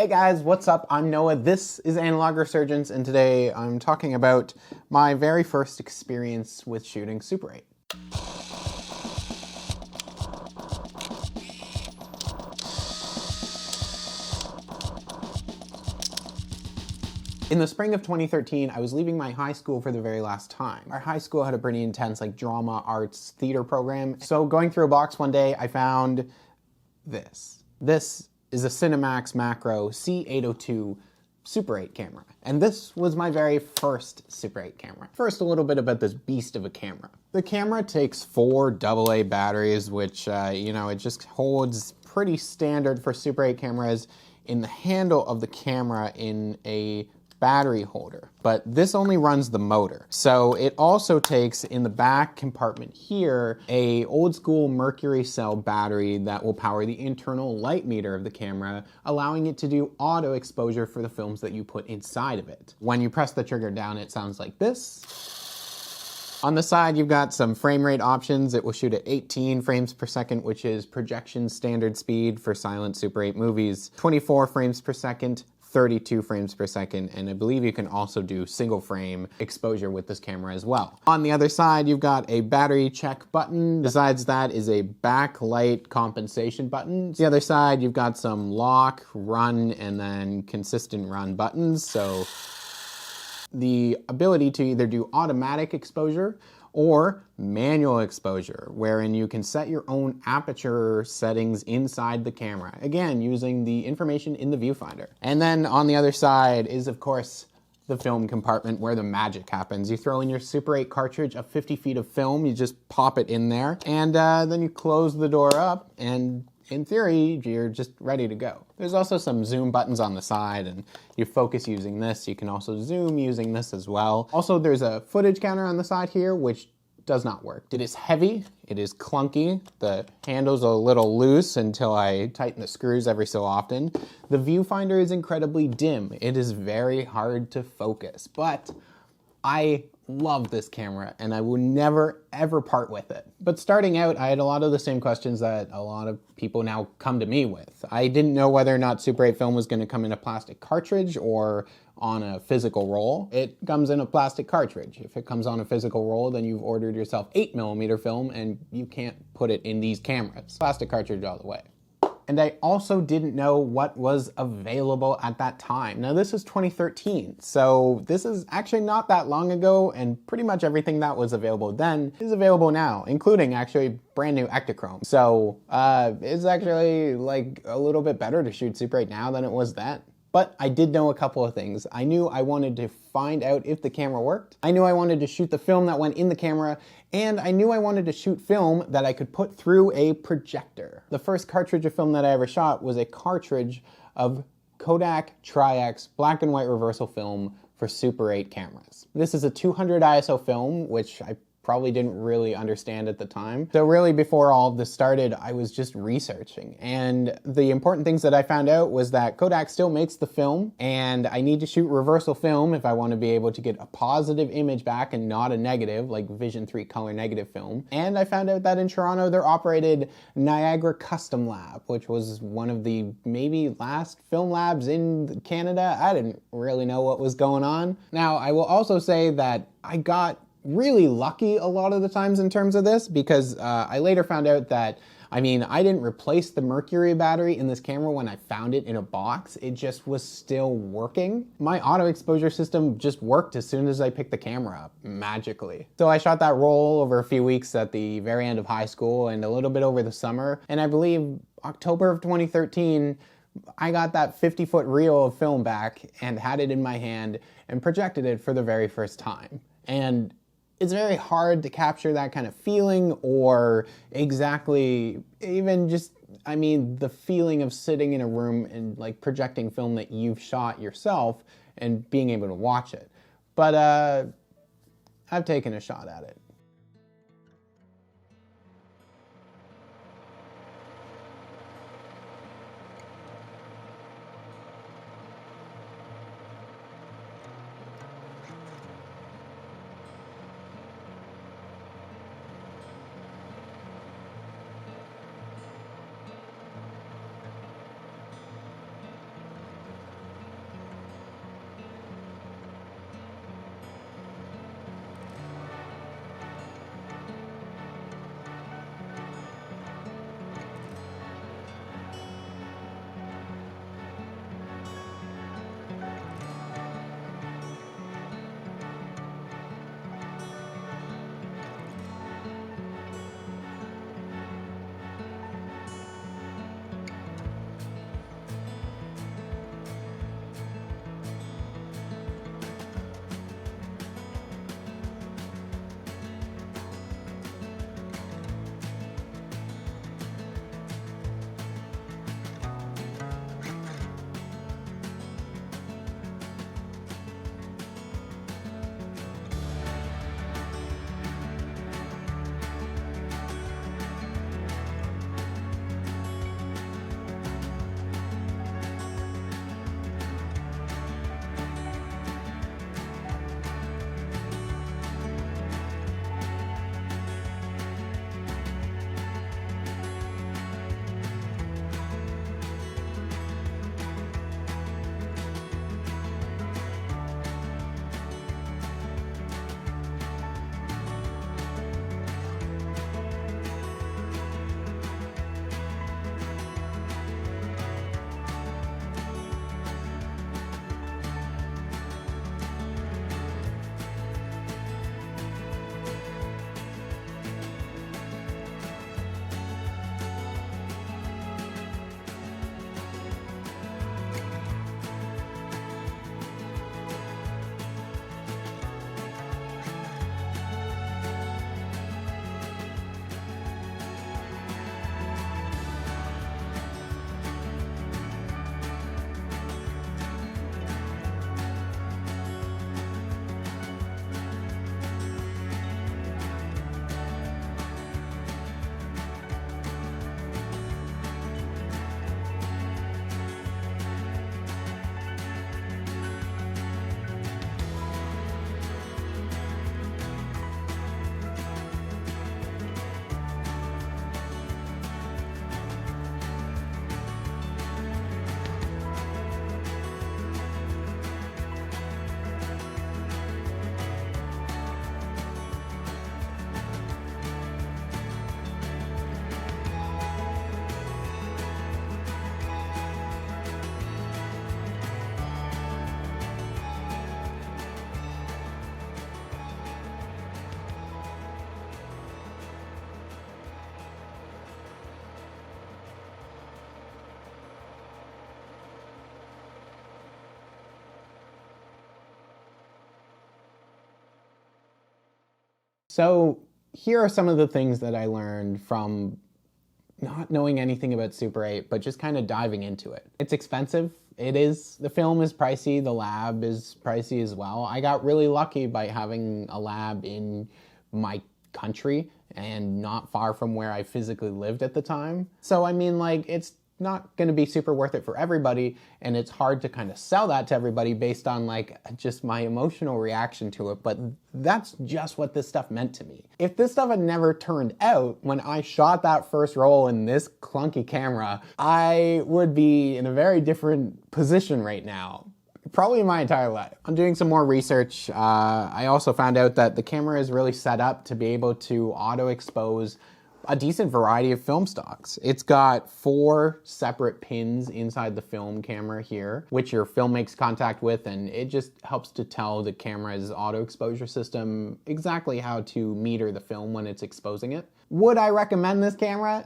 Hey guys, what's up? I'm Noah. This is Analog Resurgence, and today I'm talking about my very first experience with shooting Super 8. In the spring of 2013, I was leaving my high school for the very last time. Our high school had a pretty intense drama, arts, theater program. So going through a box one day, I found this. This is a Cinemax Macro C802 Super 8 camera. And this was my very first Super 8 camera. First, a little bit about this beast of a camera. The camera takes 4 AA batteries, which, it just holds pretty standard for Super 8 cameras in the handle of the camera in a battery holder, but this only runs the motor. So it also takes in the back compartment here a old school mercury cell battery that will power the internal light meter of the camera, allowing it to do auto exposure for the films that you put inside of it. When you press the trigger down, it sounds like this. On the side, you've got some frame rate options. It will shoot at 18 frames per second, which is projection standard speed for silent Super 8 movies, 24 frames per second, 32 frames per second, and I believe you can also do single frame exposure with this camera as well. On the other side, you've got a battery check button. Besides that is a backlight compensation button. The other side, you've got some lock, run, and then consistent run buttons. So the ability to either do automatic exposure or manual exposure, wherein you can set your own aperture settings inside the camera, again, using the information in the viewfinder. And then on the other side is, of course, the film compartment where the magic happens. You throw in your Super 8 cartridge of 50 feet of film, you just pop it in there, and then you close the door up, and in theory, you're just ready to go. There's also some zoom buttons on the side, and you focus using this. You can also zoom using this as well. Also, there's a footage counter on the side here, which does not work. It is heavy, it is clunky, the handle's a little loose until I tighten the screws every so often. The viewfinder is incredibly dim. It is very hard to focus, but I love this camera and I will never ever part with it. But starting out, I had a lot of the same questions that a lot of people now come to me with. I didn't know whether or not Super 8 film was going to come in a plastic cartridge or on a physical roll. It comes in a plastic cartridge. If it comes on a physical roll, then you've ordered yourself 8mm film and you can't put it in these cameras. Plastic cartridge all the way. And I also didn't know what was available at that time. Now this is 2013, so this is actually not that long ago, and pretty much everything that was available then is available now, including actually brand new Ektachrome. So it's actually like a little bit better to shoot Super 8 now than it was then. But I did know a couple of things. I knew I wanted to find out if the camera worked. I knew I wanted to shoot the film that went in the camera, and I knew I wanted to shoot film that I could put through a projector. The first cartridge of film that I ever shot was a cartridge of Kodak Tri-X black and white reversal film for Super 8 cameras. This is a 200 ISO film, which I probably didn't really understand at the time. So really before all of this started, I was just researching. And the important things that I found out was that Kodak still makes the film, and I need to shoot reversal film if I want to be able to get a positive image back and not a negative, like Vision 3 color negative film. And I found out that in Toronto, they're operated Niagara Custom Lab, which was one of the maybe last film labs in Canada. I didn't really know what was going on. Now, I will also say that I got really lucky a lot of the times in terms of this, because I later found out that, I didn't replace the mercury battery in this camera when I found it in a box. It just was still working. My auto exposure system just worked as soon as I picked the camera up, magically. So I shot that roll over a few weeks at the very end of high school and a little bit over the summer, and I believe October of 2013, I got that 50-foot reel of film back and had it in my hand and projected it for the very first time. And it's very hard to capture that kind of feeling, or exactly even just, the feeling of sitting in a room and projecting film that you've shot yourself and being able to watch it. But I've taken a shot at it. So here are some of the things that I learned from not knowing anything about Super 8, but just kind of diving into it. It's expensive. It is. The film is pricey. The lab is pricey as well. I got really lucky by having a lab in my country and not far from where I physically lived at the time. So I mean, like, it's not going to be super worth it for everybody, and it's hard to kind of sell that to everybody based on like just my emotional reaction to it, but that's just what this stuff meant to me. If this stuff had never turned out when I shot that first roll in this clunky camera, I would be in a very different position right now. Probably my entire life. I'm doing some more research. I also found out that the camera is really set up to be able to auto-expose a decent variety of film stocks. It's got 4 separate pins inside the film camera here, which your film makes contact with, and it just helps to tell the camera's auto exposure system exactly how to meter the film when it's exposing it. Would I recommend this camera?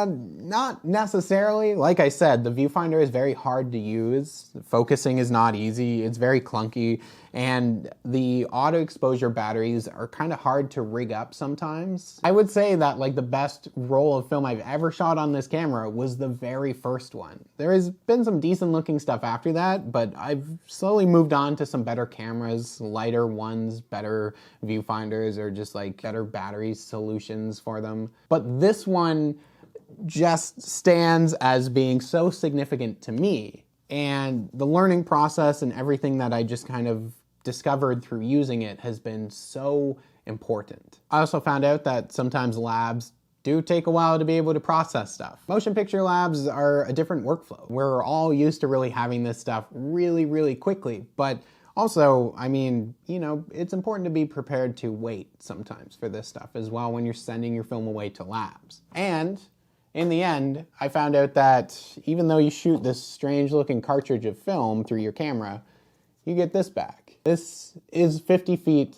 Not necessarily. Like I said, the viewfinder is very hard to use. Focusing is not easy. It's very clunky. And the auto exposure batteries are kind of hard to rig up sometimes. I would say that like the best roll of film I've ever shot on this camera was the very first one. There has been some decent looking stuff after that, but I've slowly moved on to some better cameras, lighter ones, better viewfinders, or just like better battery solutions for them. But this one just stands as being so significant to me. And the learning process and everything that I just kind of discovered through using it has been so important. I also found out that sometimes labs do take a while to be able to process stuff. Motion picture labs are a different workflow. We're all used to really having this stuff really, really quickly, but also, I mean, you know, it's important to be prepared to wait sometimes for this stuff as well when you're sending your film away to labs. And in the end, I found out that even though you shoot this strange looking cartridge of film through your camera, you get this back. This is 50 feet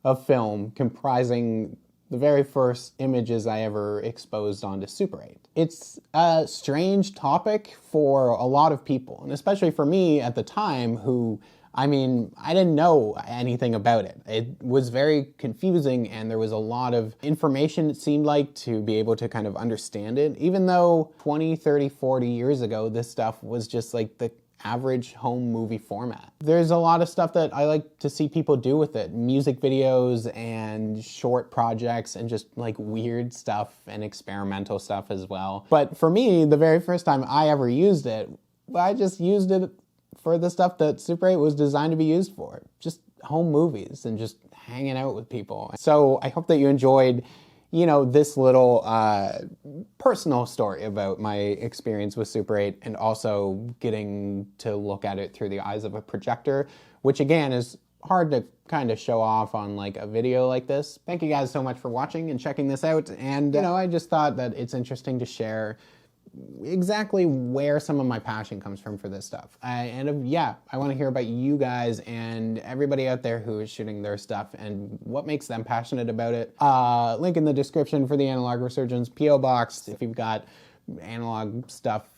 of film comprising the very first images I ever exposed onto Super 8. It's a strange topic for a lot of people, and especially for me at the time who, I mean, I didn't know anything about it. It was very confusing, and there was a lot of information, it seemed like, to be able to kind of understand it, even though 20, 30, 40 years ago, this stuff was just like the average home movie format. There's a lot of stuff that I like to see people do with it. Music videos and short projects and just like weird stuff and experimental stuff as well. But for me, the very first time I ever used it, I just used it for the stuff that Super 8 was designed to be used for. Just home movies and just hanging out with people. So I hope that you enjoyed, you know, this little personal story about my experience with Super 8 and also getting to look at it through the eyes of a projector, which again is hard to kind of show off on like a video like this. Thank you guys so much for watching and checking this out. And, you know, I just thought that it's interesting to share exactly where some of my passion comes from for this stuff. Yeah, I want to hear about you guys and everybody out there who is shooting their stuff and what makes them passionate about it. Link in the description for the Analog Resurgence P.O. Box if you've got analog stuff,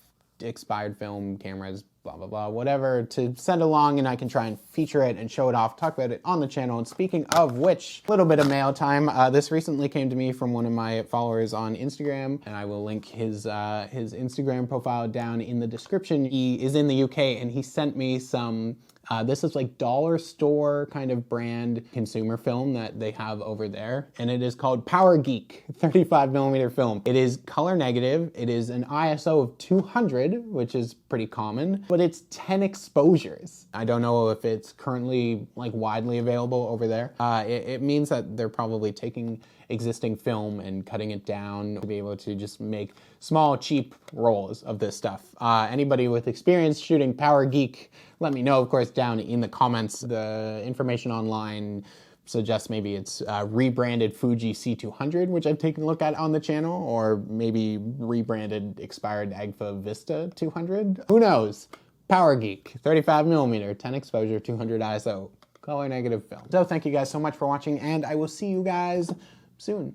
expired film, cameras, blah, blah, blah, whatever, to send along, and I can try and feature it and show it off, talk about it on the channel. And speaking of which, a little bit of mail time. This recently came to me from one of my followers on Instagram, and I will link his Instagram profile down in the description. He is in the UK, and he sent me some this is like dollar store kind of brand consumer film that they have over there, and it is called Power Geek 35mm film. It is color negative. It is an ISO of 200, which is pretty common, but it's 10 exposures. I don't know if it's currently like widely available over there. It means that they're probably taking existing film and cutting it down to be able to just make small, cheap rolls of this stuff. Anybody with experience shooting Power Geek, let me know, of course, down in the comments. The information online suggests maybe it's rebranded Fuji C200, which I've taken a look at on the channel, or maybe rebranded expired Agfa Vista 200. Who knows? Power Geek, 35mm, 10 exposure, 200 ISO, color negative film. So thank you guys so much for watching, and I will see you guys soon.